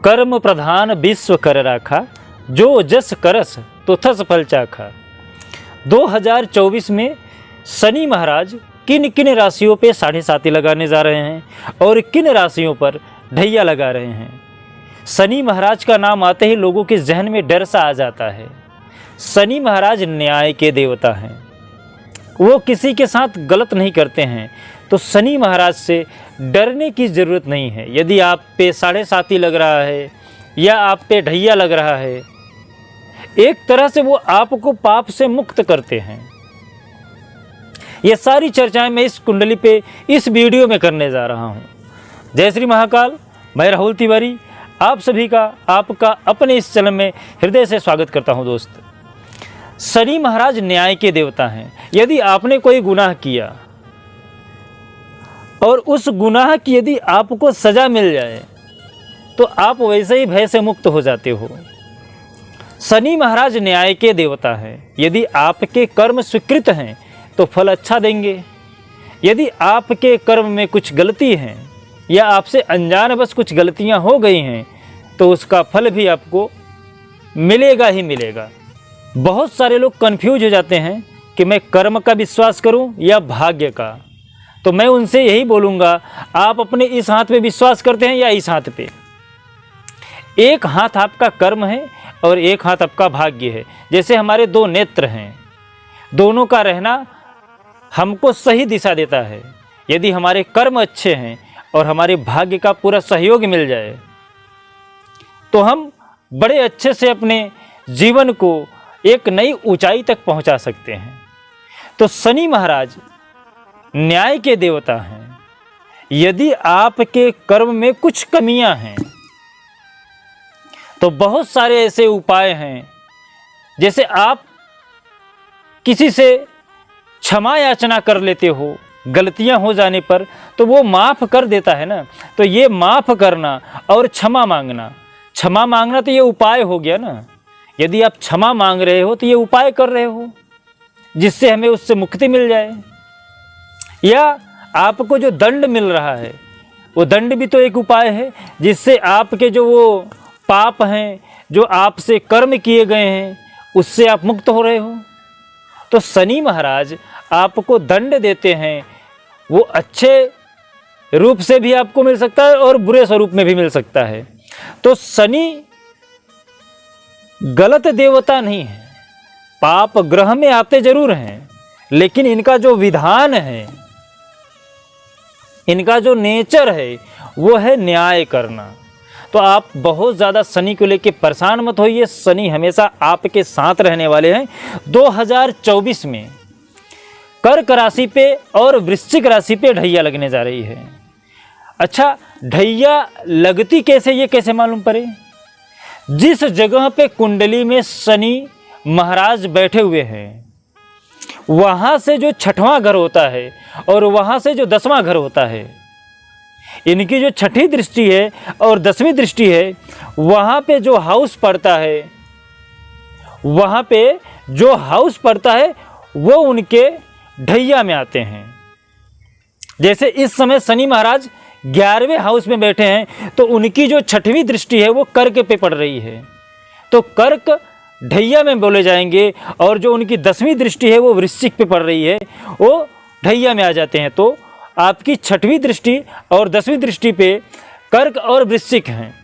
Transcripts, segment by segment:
कर्म प्रधान विश्व कर राखा, जो जस करस तो थस फल चाखा। 2024 में शनि महाराज किन किन राशियों पे 7.5 लगाने जा रहे हैं और किन राशियों पर ढैया लगा रहे हैं। शनि महाराज का नाम आते ही लोगों के जहन में डर सा आ जाता है। शनि महाराज न्याय के देवता हैं, वो किसी के साथ गलत नहीं करते हैं, तो शनि महाराज से डरने की ज़रूरत नहीं है। यदि आप पे 7.5 लग रहा है या आप पे ढैया लग रहा है, एक तरह से वो आपको पाप से मुक्त करते हैं। ये सारी चर्चाएं मैं इस कुंडली पे इस वीडियो में करने जा रहा हूँ। जय श्री महाकाल, मैं राहुल तिवारी आप सभी का आपका अपने इस चैनल में हृदय से स्वागत करता हूँ। दोस्त, शनि महाराज न्याय के देवता हैं। यदि आपने कोई गुनाह किया और उस गुनाह की यदि आपको सजा मिल जाए तो आप वैसे ही भय से मुक्त हो जाते हो। शनि महाराज न्याय के देवता हैं। यदि आपके कर्म स्वीकृत हैं तो फल अच्छा देंगे। यदि आपके कर्म में कुछ गलती है या आपसे अनजानवश कुछ गलतियां हो गई हैं तो उसका फल भी आपको मिलेगा ही मिलेगा। बहुत सारे लोग कंफ्यूज हो जाते हैं कि मैं कर्म का विश्वास करूं या भाग्य का। तो मैं उनसे यही बोलूँगा, आप अपने इस हाथ पे विश्वास करते हैं या इस हाथ पे? एक हाथ आपका कर्म है और एक हाथ आपका भाग्य है। जैसे हमारे 2 नेत्र हैं, दोनों का रहना हमको सही दिशा देता है। यदि हमारे कर्म अच्छे हैं और हमारे भाग्य का पूरा सहयोग मिल जाए तो हम बड़े अच्छे से अपने जीवन को एक नई ऊंचाई तक पहुंचा सकते हैं। तो शनि महाराज न्याय के देवता हैं। यदि आपके कर्म में कुछ कमियां हैं तो बहुत सारे ऐसे उपाय हैं। जैसे आप किसी से क्षमा याचना कर लेते हो, गलतियां हो जाने पर तो वो माफ़ कर देता है ना। तो ये माफ़ करना और क्षमा मांगना तो ये उपाय हो गया ना। यदि आप क्षमा मांग रहे हो तो ये उपाय कर रहे हो जिससे हमें उससे मुक्ति मिल जाए। या आपको जो दंड मिल रहा है वो दंड भी तो एक उपाय है जिससे आपके जो वो पाप हैं, जो आपसे कर्म किए गए हैं, उससे आप मुक्त हो रहे हो। तो शनि महाराज आपको दंड देते हैं, वो अच्छे रूप से भी आपको मिल सकता है और बुरे स्वरूप में भी मिल सकता है। तो शनि गलत देवता नहीं है, पाप ग्रह में आते जरूर हैं, लेकिन इनका जो विधान है, इनका जो नेचर है वो है न्याय करना। तो आप बहुत ज़्यादा शनि को लेकर परेशान मत होइए। शनि हमेशा आपके साथ रहने वाले हैं। 2024 में कर्क राशि पे और वृश्चिक राशि पे ढैया लगने जा रही है। अच्छा, ढैया लगती कैसे, ये कैसे मालूम पड़े? जिस जगह पे कुंडली में शनि महाराज बैठे हुए हैं वहाँ से जो 6वां घर होता है और वहाँ से जो 10वां घर होता है, इनकी जो 6ठी दृष्टि है और 10वीं दृष्टि है, वहाँ पे जो हाउस पड़ता है, वहाँ पे जो हाउस पड़ता है वो उनके ढैया में आते हैं। जैसे इस समय शनि महाराज 11वें हाउस में बैठे हैं तो उनकी जो 6वीं दृष्टि है वो कर्क पे पड़ रही है, तो कर्क ढैया में बोले जाएंगे। और जो उनकी 10वीं दृष्टि है वो वृश्चिक पे पड़ रही है, वो ढैया में आ जाते हैं। तो आपकी 6वीं दृष्टि और 10वीं दृष्टि पे कर्क और वृश्चिक हैं।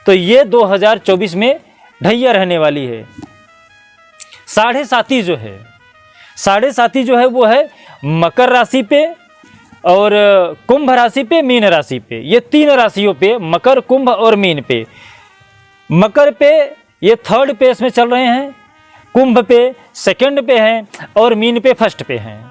तो ये 2024 में ढैया रहने वाली है। 7.5 जो है, 7.5 जो है वो है मकर राशि पे और कुंभ राशि पे, मीन राशि पे। ये 3 राशियों पे, मकर, कुंभ और मीन पे। मकर पे ये 3rd पेस में चल रहे हैं, कुंभ पे 2nd पे हैं और मीन पे 1st पे हैं।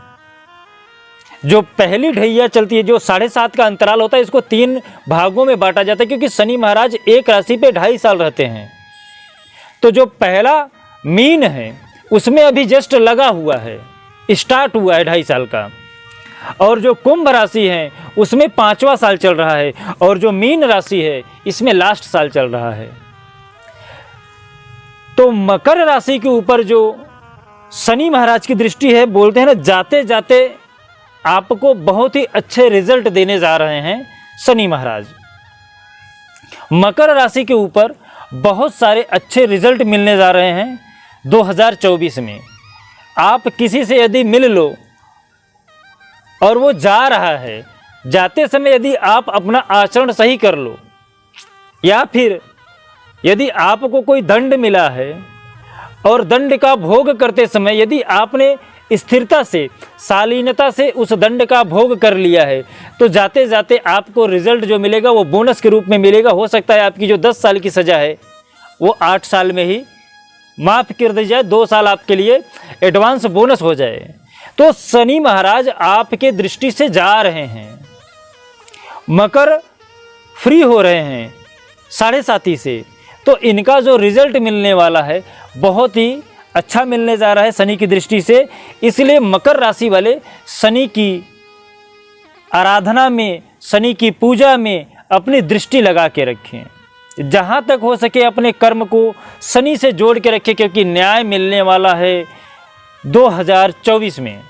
जो पहली ढैया चलती है, जो 7.5 का अंतराल होता है, इसको 3 भागों में बांटा जाता है क्योंकि शनि महाराज एक राशि पे 2.5 साल रहते हैं। तो जो पहला मीन है उसमें अभी जस्ट लगा हुआ है, स्टार्ट हुआ है 2.5 साल का। और जो कुंभ राशि है उसमें 5वां साल चल रहा है और जो मीन राशि है इसमें लास्ट साल चल रहा है। तो मकर राशि के ऊपर जो शनि महाराज की दृष्टि है, बोलते हैं ना, जाते जाते आपको बहुत ही अच्छे रिजल्ट देने जा रहे हैं शनि महाराज। मकर राशि के ऊपर बहुत सारे अच्छे रिजल्ट मिलने जा रहे हैं 2024 में। आप किसी से यदि मिल लो और वो जा रहा है, जाते समय यदि आप अपना आचरण सही कर लो, या फिर यदि आपको कोई दंड मिला है और दंड का भोग करते समय यदि आपने स्थिरता से, शालीनता से उस दंड का भोग कर लिया है, तो जाते जाते आपको रिजल्ट जो मिलेगा वो बोनस के रूप में मिलेगा। हो सकता है आपकी जो 10 साल की सज़ा है वो 8 साल में ही माफ़ कर दी जाए, 2 साल आपके लिए एडवांस बोनस हो जाए। तो शनि महाराज आपके दृष्टि से जा रहे हैं, मकर फ्री हो रहे हैं 7.5 से, तो इनका जो रिजल्ट मिलने वाला है बहुत ही अच्छा मिलने जा रहा है शनि की दृष्टि से। इसलिए मकर राशि वाले शनि की आराधना में, शनि की पूजा में अपनी दृष्टि लगा के रखें। जहाँ तक हो सके अपने कर्म को शनि से जोड़ के रखें, क्योंकि न्याय मिलने वाला है 2024 में।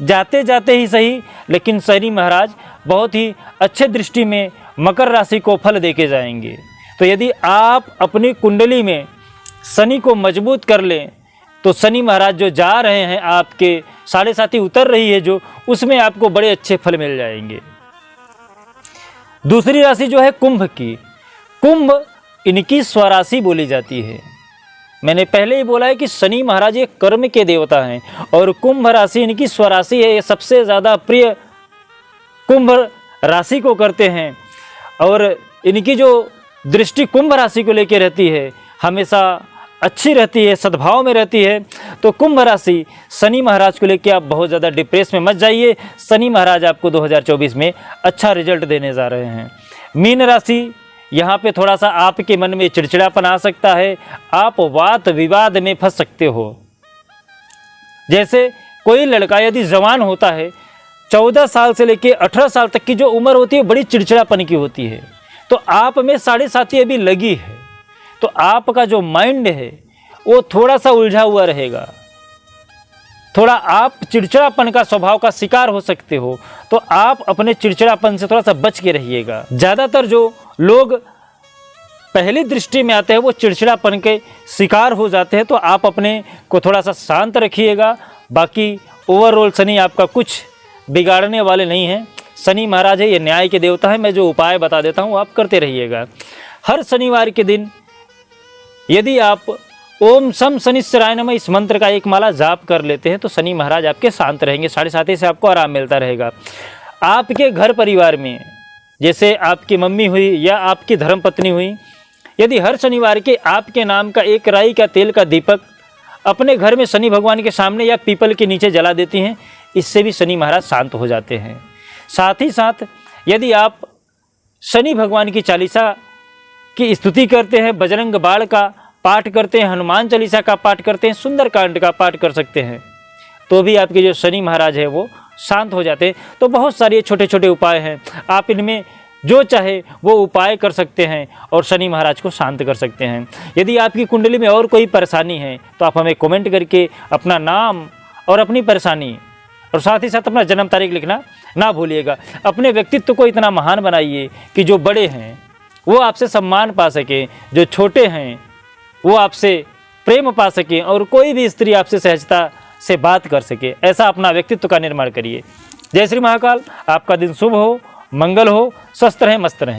जाते जाते ही सही, लेकिन शनि महाराज बहुत ही अच्छे दृष्टि में मकर राशि को फल देके जाएंगे। तो यदि आप अपनी कुंडली में शनि को मजबूत कर लें, तो शनि महाराज जो जा रहे हैं आपके 7.5 उतर रही है जो, उसमें आपको बड़े अच्छे फल मिल जाएंगे। दूसरी राशि जो है कुंभ की, कुंभ इनकी स्वराशि बोली जाती है। मैंने पहले ही बोला है कि शनि महाराज ये कर्म के देवता हैं और कुंभ राशि इनकी स्वराशि है। ये सबसे ज़्यादा प्रिय कुंभ राशि को करते हैं और इनकी जो दृष्टि कुंभ राशि को लेकर रहती है हमेशा अच्छी रहती है, सद्भाव में रहती है। तो कुंभ राशि शनि महाराज को लेकर आप बहुत ज़्यादा डिप्रेस में मत जाइए। शनि महाराज आपको 2024 में अच्छा रिजल्ट देने जा रहे हैं। मीन राशि, यहाँ पे थोड़ा सा आपके मन में चिड़चिड़ापन आ सकता है, आप वाद विवाद में फंस सकते हो। जैसे कोई लड़का यदि जवान होता है, 14 साल से लेकर 18 साल तक की जो उम्र होती है बड़ी चिड़चिड़ापन की होती है, तो आप में 7.5 अभी लगी है, तो आपका जो माइंड है वो थोड़ा सा उलझा हुआ रहेगा, थोड़ा आप चिड़चिड़ापन का स्वभाव का शिकार हो सकते हो। तो आप अपने चिड़चिड़ापन से थोड़ा सा बच के रहिएगा। ज़्यादातर जो लोग पहली दृष्टि में आते हैं वो चिड़चिड़ापन के शिकार हो जाते हैं, तो आप अपने को थोड़ा सा शांत रखिएगा। बाकी ओवरऑल शनि आपका कुछ बिगाड़ने वाले नहीं हैं। शनि महाराज है, ये न्याय के देवता है। मैं जो उपाय बता देता हूँ आप करते रहिएगा। हर शनिवार के दिन यदि आप ओम शम शनिश्चराय नमः इस मंत्र का एक माला जाप कर लेते हैं तो शनि महाराज आपके शांत रहेंगे। 7.5 से आपको आराम मिलता रहेगा। आपके घर परिवार में जैसे आपकी मम्मी हुई या आपकी धर्मपत्नी हुई, यदि हर शनिवार के आपके नाम का एक राई का तेल का दीपक अपने घर में शनि भगवान के सामने या पीपल के नीचे जला देती हैं, इससे भी शनि महाराज शांत हो जाते हैं। साथ ही साथ यदि आप शनि भगवान की चालीसा की स्तुति करते हैं, बजरंग बाण का पाठ करते हैं, हनुमान चालीसा का पाठ करते हैं, सुंदरकांड का पाठ कर सकते हैं, तो भी आपके जो शनि महाराज है वो शांत हो जाते हैं। तो बहुत सारे छोटे छोटे उपाय हैं, आप इनमें जो चाहे वो उपाय कर सकते हैं और शनि महाराज को शांत कर सकते हैं। यदि आपकी कुंडली में और कोई परेशानी है तो आप हमें कमेंट करके अपना नाम और अपनी परेशानी और साथ ही साथ अपना जन्म तारीख लिखना ना भूलिएगा। अपने व्यक्तित्व को इतना महान बनाइए कि जो बड़े हैं वो आपसे सम्मान पा सकें, जो छोटे हैं वो आपसे प्रेम पा सकें और कोई भी स्त्री आपसे सहजता से बात कर सके। ऐसा अपना व्यक्तित्व का निर्माण करिए। जय श्री महाकाल। आपका दिन शुभ हो, मंगल हो, स्वस्थ रहें, मस्त रहें।